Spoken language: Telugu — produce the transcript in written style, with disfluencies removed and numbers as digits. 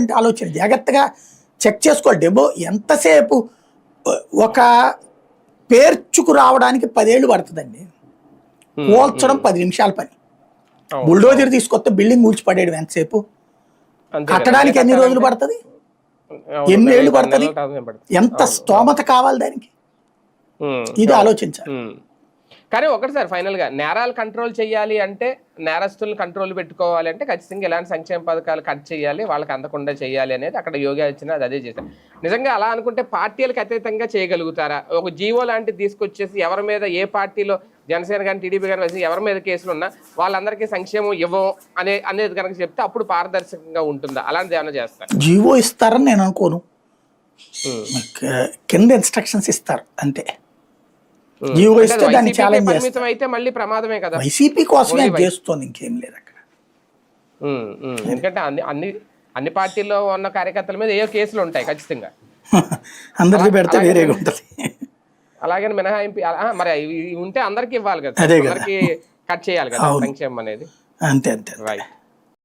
అంటే ఆలోచన జాగ్రత్తగా చెక్ చేసుకోవాలి. డెమో ఎంతసేపు ఒక పేర్చుకు రావడానికి 10 ఏళ్ళు పడుతుందండి, కూల్చడం 10 నిమిషాల పని. బుల్డోజర్ తీసుకొస్తే బిల్డింగ్ కూల్చిపడేయడం ఎంతసేపు, కట్టడానికి ఎన్ని రోజులు పడుతుంది, ఎన్ని ఏళ్ళు పడుతుంది, ఎంత స్తోమత కావాలి దానికి, ఇది ఆలోచించాలి. కానీ ఒకటి సార్, ఫైనల్ గా నేరాలు కంట్రోల్ చేయాలి అంటే, నేరస్తులను కంట్రోల్ పెట్టుకోవాలి అంటే ఖచ్చితంగా ఎలాంటి సంక్షేమ పథకాలు కట్ చేయాలి, వాళ్ళకి అందకుండా చేయాలి అనేది అక్కడ యోగా ఇచ్చిన అదే చేశారు. నిజంగా అలా అనుకుంటే పార్టీలకు అతీతంగా చేయగలుగుతారా? ఒక జీవో లాంటిది తీసుకొచ్చేసి ఎవరి మీద, ఏ పార్టీలో జనసేన కానీ టీడీపీ కానీ ఎవరి మీద కేసులు ఉన్నా వాళ్ళందరికీ సంక్షేమం ఇవ్వం అనేది కనుక చెప్తే అప్పుడు పారదర్శకంగా ఉంటుందా? అలాంటిది ఏమైనా చేస్తారు? జీవో ఇస్తారని నేను అనుకోను, కింద ఇన్స్ట్రక్షన్స్ ఇస్తారు అంతే. జీవో ఇస్తే దాన్ని ఛాలెంజ్ చేస్తారు. అయితే మళ్ళీ ప్రమాదమే కదా, వైసీపీ కోసమే చేస్తుంది, ఇంకేం లేదు అక్కడ. ఎందుకంటే అన్ని పార్టీల్లో ఉన్న కార్యకర్తల మీద ఏ కేసులు ఉంటాయి ఖచ్చితంగా, అందరికి పెడితే వేరేగా ఉంటుంది. అలాగే మినహాయింపు మరి ఉంటే అందరికి ఇవ్వాలి కదా, అందరికి కట్ చేయాలి కదా సంక్షేమం అనేది. అంతే అంతే. రైట్.